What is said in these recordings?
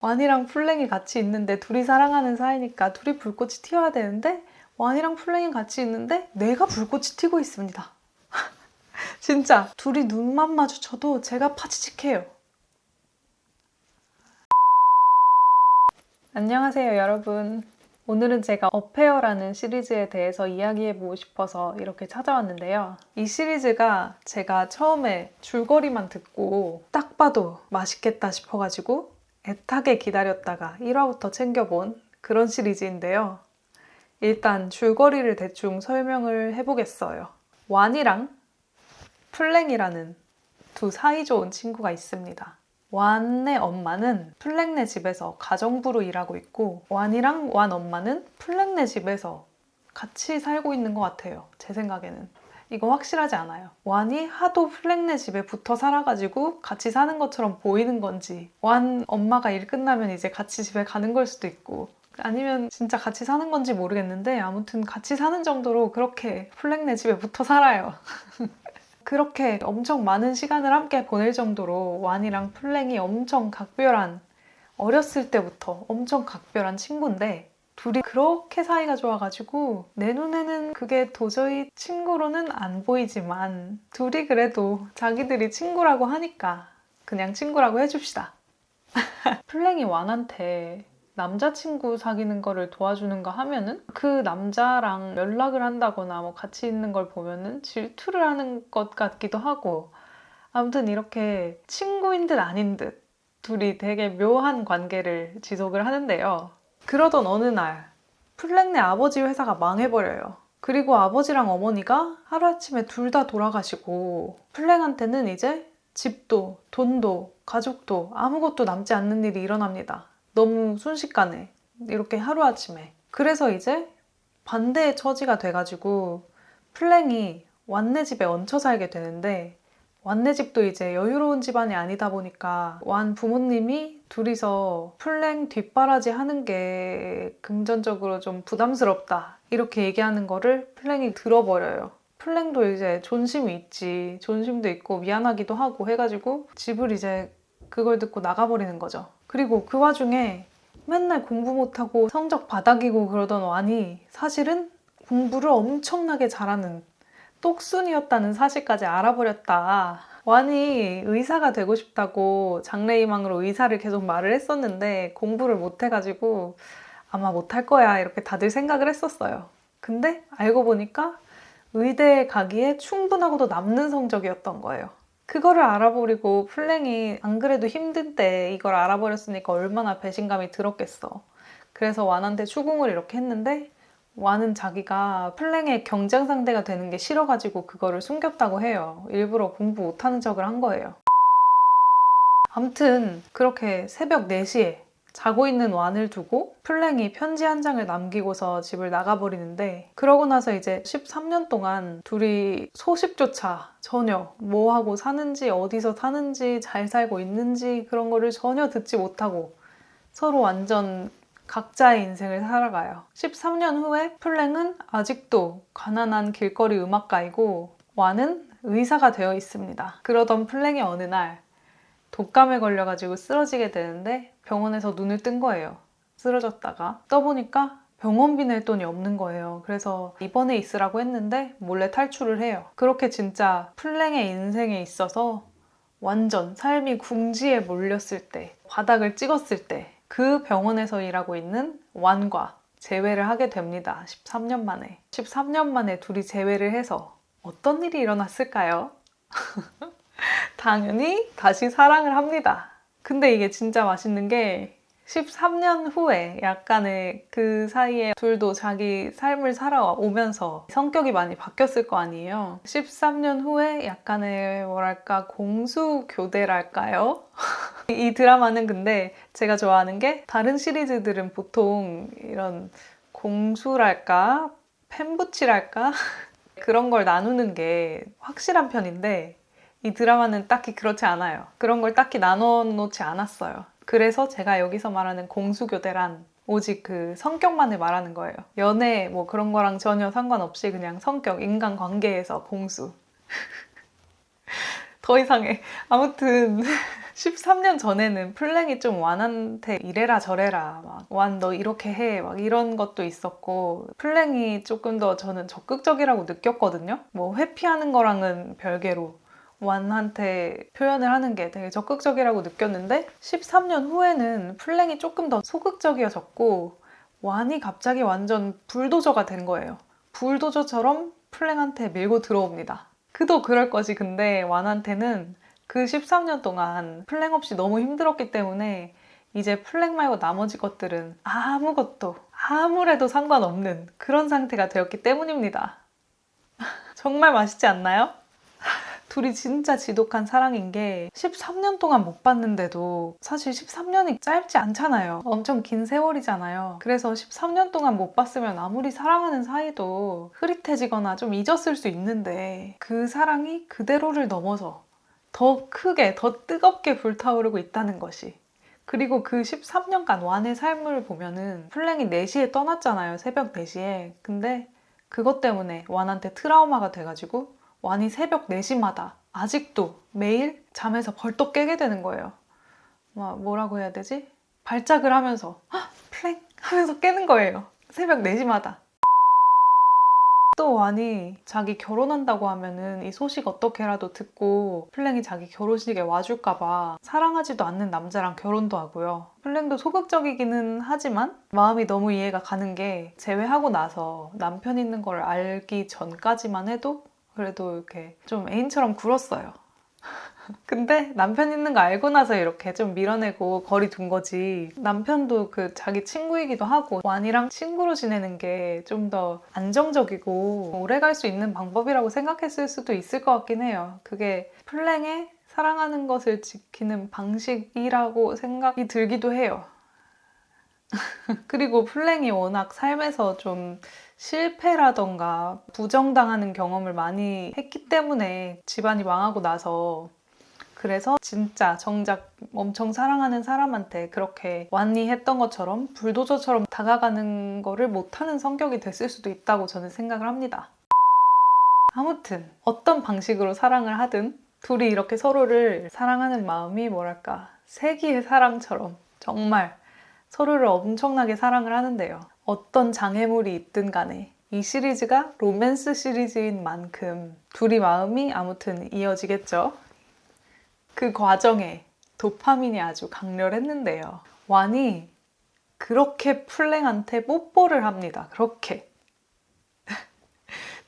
완이랑 풀랭이 같이 있는데 둘이 사랑하는 사이니까 둘이 불꽃이 튀어야 되는데 완이랑 풀랭이 같이 있는데 내가 불꽃이 튀고 있습니다. 진짜 둘이 눈만 마주쳐도 제가 파치직해요. 안녕하세요 여러분. 오늘은 제가 어페어라는 시리즈에 대해서 이야기해보고 싶어서 이렇게 찾아왔는데요. 이 시리즈가 제가 처음에 줄거리만 듣고 딱 봐도 맛있겠다 싶어가지고 애타게 기다렸다가 1화부터 챙겨본 그런 시리즈인데요. 일단 줄거리를 대충 설명을 해보겠어요. 완이랑 풀랭이라는 두 사이좋은 친구가 있습니다. 완의 엄마는 풀랭네 집에서 가정부로 일하고 있고 완이랑 완 엄마는 풀랭네 집에서 같이 살고 있는 것 같아요. 제 생각에는. 이거 확실하지 않아요. 완이 하도 풀랭네 집에 붙어 살아가지고 같이 사는 것처럼 보이는 건지 완 엄마가 일 끝나면 이제 같이 집에 가는 걸 수도 있고 아니면 진짜 같이 사는 건지 모르겠는데 아무튼 같이 사는 정도로 그렇게 풀랭네 집에 붙어 살아요. 그렇게 엄청 많은 시간을 함께 보낼 정도로 완이랑 풀랭이 엄청 각별한, 어렸을 때부터 엄청 각별한 친구인데 둘이 그렇게 사이가 좋아가지고 내 눈에는 그게 도저히 친구로는 안 보이지만 둘이 그래도 자기들이 친구라고 하니까 그냥 친구라고 해줍시다. 풀랭이 완한테 남자친구 사귀는 거를 도와주는가 하면은 그 남자랑 연락을 한다거나 뭐 같이 있는 걸 보면은 질투를 하는 것 같기도 하고 아무튼 이렇게 친구인 듯 아닌 듯 둘이 되게 묘한 관계를 지속을 하는데요. 그러던 어느 날 풀랭네 아버지 회사가 망해버려요. 그리고 아버지랑 어머니가 하루아침에 둘 다 돌아가시고 풀랭한테는 이제 집도 돈도 가족도 아무것도 남지 않는 일이 일어납니다. 너무 순식간에 이렇게 하루아침에. 그래서 이제 반대의 처지가 돼가지고 풀랭이 완네 집에 얹혀 살게 되는데 완네 집도 이제 여유로운 집안이 아니다 보니까 완 부모님이 둘이서 풀랭 뒷바라지 하는 게 금전적으로 좀 부담스럽다 이렇게 얘기하는 거를 풀랭이 들어버려요. 풀랭도 이제 존심이 있지. 존심도 있고 미안하기도 하고 해가지고 집을 이제 그걸 듣고 나가버리는 거죠. 그리고 그 와중에 맨날 공부 못하고 성적 바닥이고 그러던 완이 사실은 공부를 엄청나게 잘하는 똑순이었다는 사실까지 알아버렸다. 완이 의사가 되고 싶다고 장래희망으로 의사를 계속 말을 했었는데 공부를 못해가지고 아마 못할 거야 이렇게 다들 생각을 했었어요. 근데 알고 보니까 의대에 가기에 충분하고도 남는 성적이었던 거예요. 그거를 알아버리고 풀랭이 안 그래도 힘든 때 이걸 알아버렸으니까 얼마나 배신감이 들었겠어. 그래서 완한테 추궁을 이렇게 했는데 완은 자기가 풀랭의 경쟁 상대가 되는 게 싫어가지고 그거를 숨겼다고 해요. 일부러 공부 못하는 척을 한 거예요. 아무튼 그렇게 새벽 4시에 자고 있는 완을 두고 풀랭이 편지 한 장을 남기고서 집을 나가버리는데 그러고 나서 이제 13년 동안 둘이 소식조차 전혀 뭐 하고 사는지 어디서 사는지 잘 살고 있는지 그런 거를 전혀 듣지 못하고 서로 완전 각자의 인생을 살아가요. 13년 후에 풀랭은 아직도 가난한 길거리 음악가이고 완은 의사가 되어 있습니다. 그러던 풀랭이 어느 날 독감에 걸려가지고 쓰러지게 되는데 병원에서 눈을 뜬 거예요. 쓰러졌다가 떠보니까 병원비 낼 돈이 없는 거예요. 그래서 입원해 있으라고 했는데 몰래 탈출을 해요. 그렇게 진짜 풀랭의 인생에 있어서 완전 삶이 궁지에 몰렸을 때, 바닥을 찍었을 때 그 병원에서 일하고 있는 완과 재회를 하게 됩니다. 13년 만에. 13년 만에 둘이 재회를 해서 어떤 일이 일어났을까요? 당연히 다시 사랑을 합니다. 근데 이게 진짜 맛있는 게 13년 후에 약간의 그 사이에 둘도 자기 삶을 살아오면서 성격이 많이 바뀌었을 거 아니에요. 13년 후에 약간의 뭐랄까 공수교대랄까요? 이 드라마는 근데 제가 좋아하는 게 다른 시리즈들은 보통 이런 공수랄까 팬부치랄까 그런 걸 나누는 게 확실한 편인데 이 드라마는 딱히 그렇지 않아요. 그런 걸 딱히 나눠 놓지 않았어요. 그래서 제가 여기서 말하는 공수교대란 오직 그 성격만을 말하는 거예요. 연애 뭐 그런 거랑 전혀 상관없이 그냥 성격, 인간관계에서 공수. 더 이상해. 아무튼 13년 전에는 플랭이 좀 완한테 이래라 저래라 막 완 너 이렇게 해 막 이런 것도 있었고 플랭이 조금 더 저는 적극적이라고 느꼈거든요. 뭐 회피하는 거랑은 별개로 완한테 표현을 하는 게 되게 적극적이라고 느꼈는데 13년 후에는 플랭이 조금 더 소극적이어졌고 완이 갑자기 완전 불도저가 된 거예요. 불도저처럼 플랭한테 밀고 들어옵니다. 그도 그럴 것이 근데 완한테는 그 13년 동안 플랭 없이 너무 힘들었기 때문에 이제 플랭 말고 나머지 것들은 아무것도 아무래도 상관없는 그런 상태가 되었기 때문입니다. 정말 맛있지 않나요? 둘이 진짜 지독한 사랑인 게 13년 동안 못 봤는데도 사실 13년이 짧지 않잖아요. 엄청 긴 세월이잖아요. 그래서 13년 동안 못 봤으면 아무리 사랑하는 사이도 흐릿해지거나 좀 잊었을 수 있는데 그 사랑이 그대로를 넘어서 더 크게, 더 뜨겁게 불타오르고 있다는 것이. 그리고 그 13년간 완의 삶을 보면은 플랭이 4시에 떠났잖아요. 새벽 4시에. 근데 그것 때문에 완한테 트라우마가 돼가지고 완이 새벽 4시마다 아직도 매일 잠에서 벌떡 깨게 되는 거예요. 뭐라고 해야 되지? 발작을 하면서 플랭 하면서 깨는 거예요. 새벽 4시마다. 또 완이 자기 결혼한다고 하면은 이 소식 어떻게라도 듣고 플랭이 자기 결혼식에 와줄까봐 사랑하지도 않는 남자랑 결혼도 하고요. 플랭도 소극적이기는 하지만 마음이 너무 이해가 가는 게 제외하고 나서 남편 있는 걸 알기 전까지만 해도 그래도 이렇게 좀 애인처럼 굴었어요. 근데 남편 있는 거 알고 나서 이렇게 좀 밀어내고 거리 둔 거지. 남편도 그 자기 친구이기도 하고 완이랑 친구로 지내는 게 좀 더 안정적이고 오래 갈 수 있는 방법이라고 생각했을 수도 있을 것 같긴 해요. 그게 플랭의 사랑하는 것을 지키는 방식이라고 생각이 들기도 해요. 그리고 플랭이 워낙 삶에서 좀 실패라던가 부정당하는 경험을 많이 했기 때문에 집안이 망하고 나서 그래서 진짜 정작 엄청 사랑하는 사람한테 그렇게 완이 했던 것처럼 불도저처럼 다가가는 거를 못하는 성격이 됐을 수도 있다고 저는 생각을 합니다. 아무튼 어떤 방식으로 사랑을 하든 둘이 이렇게 서로를 사랑하는 마음이 뭐랄까 세기의 사랑처럼 정말 서로를 엄청나게 사랑을 하는데요. 어떤 장애물이 있든 간에 이 시리즈가 로맨스 시리즈인 만큼 둘이 마음이 아무튼 이어지겠죠. 그 과정에 도파민이 아주 강렬했는데요. 완이 그렇게 플랭한테 뽀뽀를 합니다. 그렇게.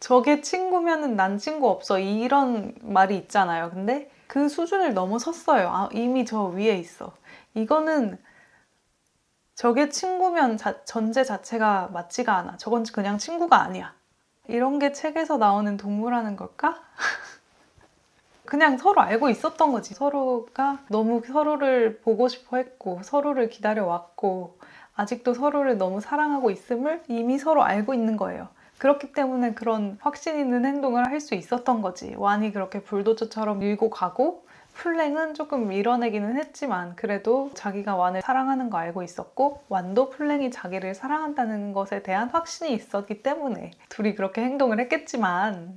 저게 친구면은 난 친구 없어 이런 말이 있잖아요. 근데 그 수준을 넘어섰어요. 이미 저 위에 있어. 이거는 저게 친구면 전제 자체가 맞지가 않아. 저건 그냥 친구가 아니야. 이런 게 책에서 나오는 동물하는 걸까? 그냥 서로 알고 있었던 거지. 서로가 너무 서로를 보고 싶어 했고 서로를 기다려왔고 아직도 서로를 너무 사랑하고 있음을 이미 서로 알고 있는 거예요. 그렇기 때문에 그런 확신 있는 행동을 할 수 있었던 거지. 완이 그렇게 불도저처럼 밀고 가고 플랭은 조금 밀어내기는 했지만 그래도 자기가 완을 사랑하는 거 알고 있었고 완도 플랭이 자기를 사랑한다는 것에 대한 확신이 있었기 때문에 둘이 그렇게 행동을 했겠지만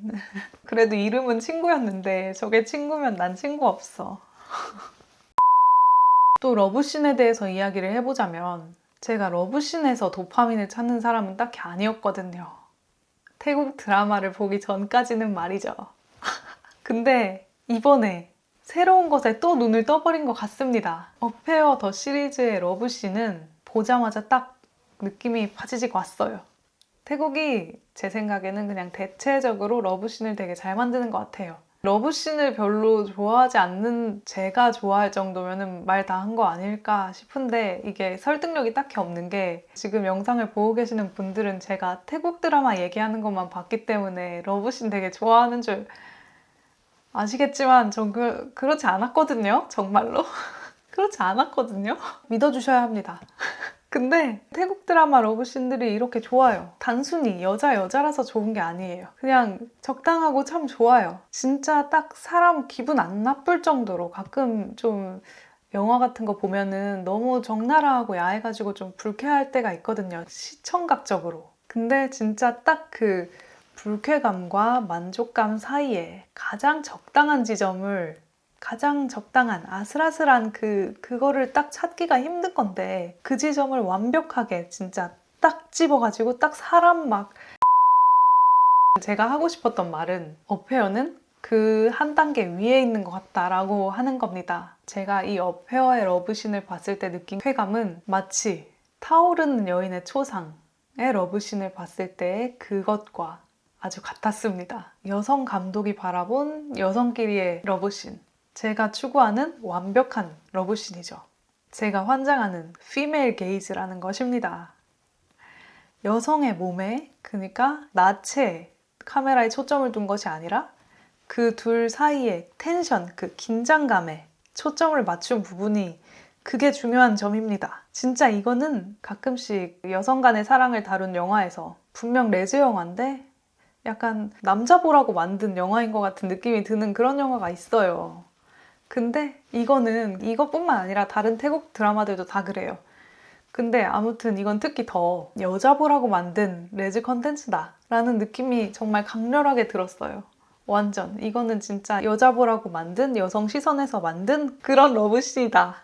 그래도 이름은 친구였는데 저게 친구면 난 친구 없어. 또 러브씬에 대해서 이야기를 해보자면 제가 러브씬에서 도파민을 찾는 사람은 딱히 아니었거든요. 태국 드라마를 보기 전까지는 말이죠. 근데 이번에 새로운 것에 또 눈을 떠버린 것 같습니다. 어페어 더 시리즈의 러브씬은 보자마자 딱 느낌이 파지직 왔어요. 태국이 제 생각에는 그냥 대체적으로 러브씬을 되게 잘 만드는 것 같아요. 러브씬을 별로 좋아하지 않는 제가 좋아할 정도면 말 다 한 거 아닐까 싶은데 이게 설득력이 딱히 없는 게 지금 영상을 보고 계시는 분들은 제가 태국 드라마 얘기하는 것만 봤기 때문에 러브씬 되게 좋아하는 줄 아시겠지만 전 그렇지 않았거든요. 정말로. 그렇지 않았거든요. 믿어주셔야 합니다. 근데 태국 드라마 러브씬들이 이렇게 좋아요. 단순히 여자라서 좋은 게 아니에요. 그냥 적당하고 참 좋아요. 진짜 딱 사람 기분 안 나쁠 정도로 가끔 좀 영화 같은 거 보면은 너무 적나라하고 야해가지고 좀 불쾌할 때가 있거든요. 시청각적으로. 근데 진짜 딱 그 불쾌감과 만족감 사이에 가장 적당한 지점을 가장 적당한 아슬아슬한 그거를 딱 찾기가 힘든 건데 그 지점을 완벽하게 진짜 딱 집어가지고 딱 사람 막 제가 하고 싶었던 말은 어페어는 그 한 단계 위에 있는 것 같다라고 하는 겁니다. 제가 이 어페어의 러브신을 봤을 때 느낀 쾌감은 마치 타오르는 여인의 초상의 러브신을 봤을 때의 그것과 아주 같았습니다. 여성 감독이 바라본 여성끼리의 러브신. 제가 추구하는 완벽한 러브신이죠. 제가 환장하는 피메일 게이즈라는 것입니다. 여성의 몸에, 그러니까 나체에 카메라에 초점을 둔 것이 아니라 그 둘 사이의 텐션, 그 긴장감에 초점을 맞춘 부분이 그게 중요한 점입니다. 진짜 이거는 가끔씩 여성 간의 사랑을 다룬 영화에서 분명 레즈 영화인데 약간 남자 보라고 만든 영화인 것 같은 느낌이 드는 그런 영화가 있어요. 근데 이거는 이것뿐만 아니라 다른 태국 드라마들도 다 그래요. 근데 아무튼 이건 특히 더 여자 보라고 만든 레즈 컨텐츠다 라는 느낌이 정말 강렬하게 들었어요. 완전 이거는 진짜 여자 보라고 만든 여성 시선에서 만든 그런 러브씬이다.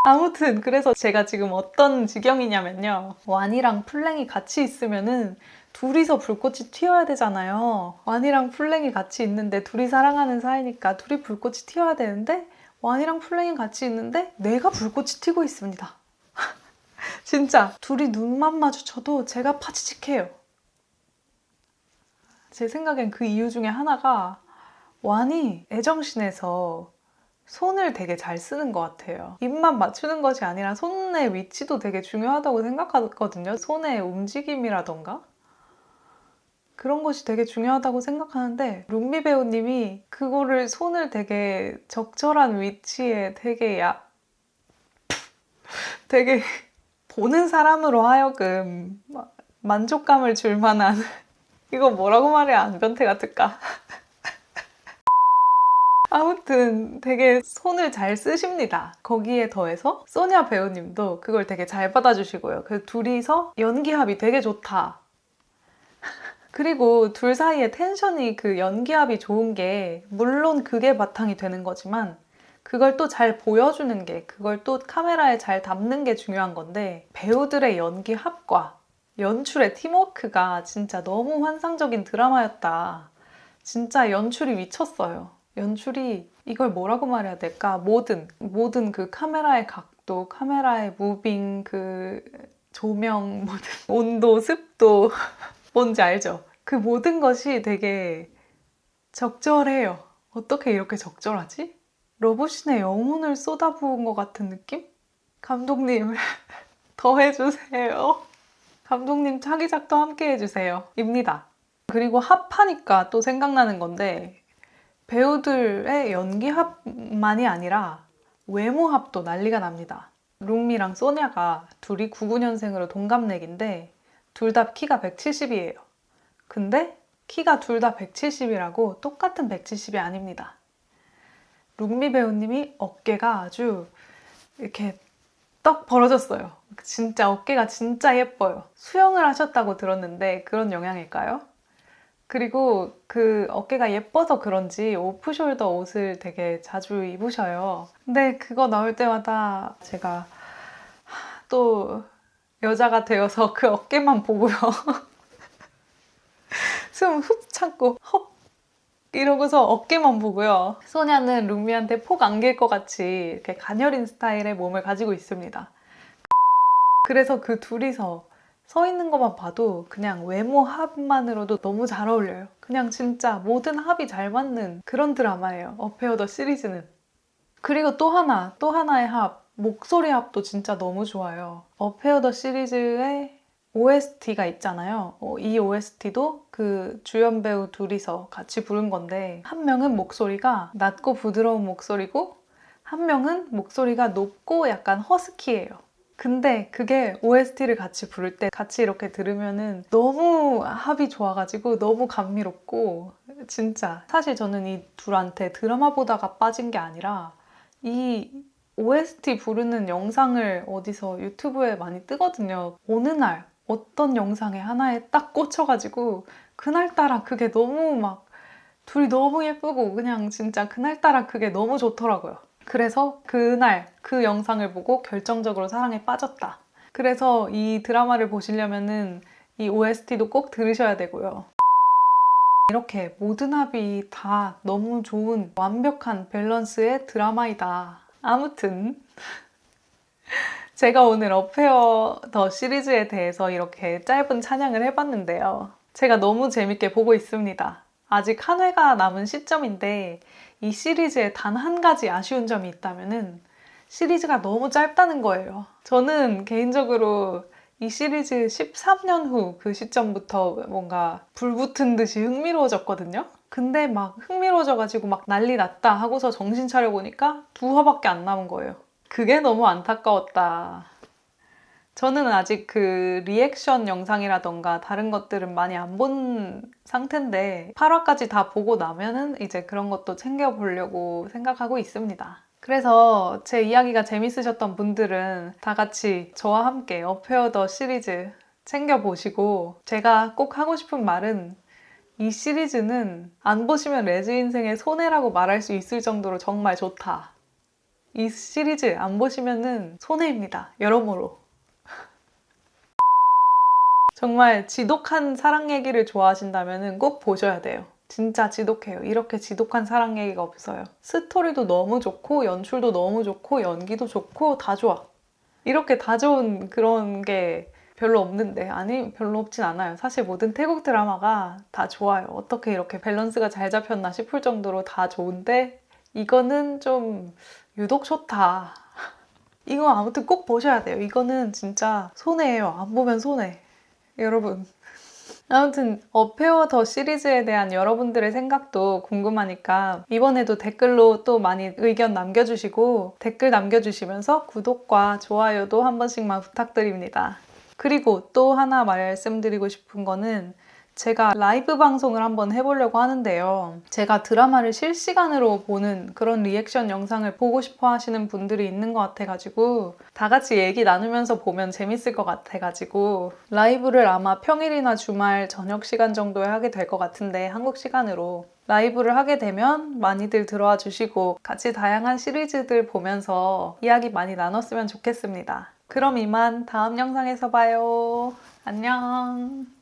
아무튼 그래서 제가 지금 어떤 지경이냐면요. 완이랑 플랭이 같이 있으면은 둘이서 불꽃이 튀어야 되잖아요. 완이랑 플랭이 같이 있는데 둘이 사랑하는 사이니까 둘이 불꽃이 튀어야 되는데 완이랑 플랭이 같이 있는데 내가 불꽃이 튀고 있습니다. 진짜 둘이 눈만 마주쳐도 제가 파치직해요. 제 생각엔 그 이유 중에 하나가 완이 애정신에서 손을 되게 잘 쓰는 것 같아요. 입만 맞추는 것이 아니라 손의 위치도 되게 중요하다고 생각하거든요. 손의 움직임이라던가 그런 것이 되게 중요하다고 생각하는데 룽미 배우님이 그거를 손을 되게 적절한 위치에 되게 보는 사람으로 하여금 만족감을 줄 만한 이거 뭐라고 말해야 안 변태 같을까? 아무튼 되게 손을 잘 쓰십니다. 거기에 더해서 소냐 배우님도 그걸 되게 잘 받아주시고요. 그 둘이서 연기합이 되게 좋다. 그리고 둘 사이의 텐션이 그 연기합이 좋은 게 물론 그게 바탕이 되는 거지만 그걸 또 잘 보여주는 게 그걸 또 카메라에 잘 담는 게 중요한 건데 배우들의 연기합과 연출의 팀워크가 진짜 너무 환상적인 드라마였다. 진짜 연출이 미쳤어요. 연출이 이걸 뭐라고 말해야 될까? 모든 그 카메라의 각도, 카메라의 무빙, 그 조명, 모든 온도, 습도 뭔지 알죠? 그 모든 것이 되게 적절해요. 어떻게 이렇게 적절하지? 러브신의 영혼을 쏟아부은 것 같은 느낌? 감독님 더 해주세요. 감독님 차기작도 함께 해주세요. 입니다. 그리고 합하니까 또 생각나는 건데 배우들의 연기합만이 아니라 외모합도 난리가 납니다. 룽미랑 소냐가 둘이 99년생으로 동갑내기인데 둘 다 키가 170이에요. 근데 키가 둘 다 170이라고 똑같은 170이 아닙니다. 룽미 배우님이 어깨가 아주 이렇게 떡 벌어졌어요. 진짜 어깨가 진짜 예뻐요. 수영을 하셨다고 들었는데 그런 영향일까요? 그리고 그 어깨가 예뻐서 그런지 오프숄더 옷을 되게 자주 입으셔요. 근데 그거 나올 때마다 제가 또 여자가 되어서 그 어깨만 보고요. 숨 훅 참고 헉 이러고서 어깨만 보고요. 소냐는 룽미한테 폭 안길 것 같이 이렇게 가녀린 스타일의 몸을 가지고 있습니다. 그래서 그 둘이서 서 있는 것만 봐도 그냥 외모 합만으로도 너무 잘 어울려요. 그냥 진짜 모든 합이 잘 맞는 그런 드라마예요. 어페어 더 시리즈는. 그리고 또 하나의 합, 목소리 합도 진짜 너무 좋아요. 어페어 더 시리즈의 OST가 있잖아요. 이 OST도 그 주연 배우 둘이서 같이 부른 건데 한 명은 목소리가 낮고 부드러운 목소리고 한 명은 목소리가 높고 약간 허스키예요. 근데 그게 OST를 같이 부를 때 같이 이렇게 들으면은 너무 합이 좋아가지고 너무 감미롭고 진짜 사실 저는 이 둘한테 드라마 보다가 빠진 게 아니라 이 OST 부르는 영상을 어디서 유튜브에 많이 뜨거든요. 어느 날 어떤 영상에 하나에 딱 꽂혀가지고 그날따라 그게 너무 막 둘이 너무 예쁘고 그냥 진짜 그날따라 그게 너무 좋더라고요. 그래서 그날 그 영상을 보고 결정적으로 사랑에 빠졌다. 그래서 이 드라마를 보시려면은 이 OST도 꼭 들으셔야 되고요. 이렇게 모든 합이 다 너무 좋은 완벽한 밸런스의 드라마이다. 아무튼 제가 오늘 어페어 더 시리즈에 대해서 이렇게 짧은 찬양을 해봤는데요. 제가 너무 재밌게 보고 있습니다. 아직 한 회가 남은 시점인데 이 시리즈에 단 한 가지 아쉬운 점이 있다면은 시리즈가 너무 짧다는 거예요. 저는 개인적으로 이 시리즈 13년 후 그 시점부터 뭔가 불붙은 듯이 흥미로워졌거든요. 근데 막 흥미로워져가지고 막 난리 났다 하고서 정신 차려보니까 2화밖에 안 남은 거예요. 그게 너무 안타까웠다. 저는 아직 그 리액션 영상이라던가 다른 것들은 많이 안 본 상태인데 8화까지 다 보고 나면은 이제 그런 것도 챙겨보려고 생각하고 있습니다. 그래서 제 이야기가 재밌으셨던 분들은 다 같이 저와 함께 어페어 더 시리즈 챙겨보시고 제가 꼭 하고 싶은 말은 이 시리즈는 안 보시면 레즈 인생의 손해라고 말할 수 있을 정도로 정말 좋다. 이 시리즈 안 보시면은 손해입니다. 여러모로. 정말 지독한 사랑 얘기를 좋아하신다면 꼭 보셔야 돼요. 진짜 지독해요. 이렇게 지독한 사랑 얘기가 없어요. 스토리도 너무 좋고 연출도 너무 좋고 연기도 좋고 다 좋아. 이렇게 다 좋은 그런 게 별로 없는데 아니 별로 없진 않아요. 사실 모든 태국 드라마가 다 좋아요. 어떻게 이렇게 밸런스가 잘 잡혔나 싶을 정도로 다 좋은데 이거는 좀 유독 좋다. 이거 아무튼 꼭 보셔야 돼요. 이거는 진짜 손해예요. 안 보면 손해. 여러분. 아무튼 어페어 더 시리즈에 대한 여러분들의 생각도 궁금하니까 이번에도 댓글로 또 많이 의견 남겨주시고 댓글 남겨주시면서 구독과 좋아요도 한 번씩만 부탁드립니다. 그리고 또 하나 말씀드리고 싶은 거는 제가 라이브 방송을 한번 해보려고 하는데요. 제가 드라마를 실시간으로 보는 그런 리액션 영상을 보고 싶어 하시는 분들이 있는 것 같아가지고 다 같이 얘기 나누면서 보면 재밌을 것 같아가지고 라이브를 아마 평일이나 주말 저녁 시간 정도에 하게 될 것 같은데 한국 시간으로 라이브를 하게 되면 많이들 들어와 주시고 같이 다양한 시리즈들 보면서 이야기 많이 나눴으면 좋겠습니다. 그럼 이만 다음 영상에서 봐요. 안녕.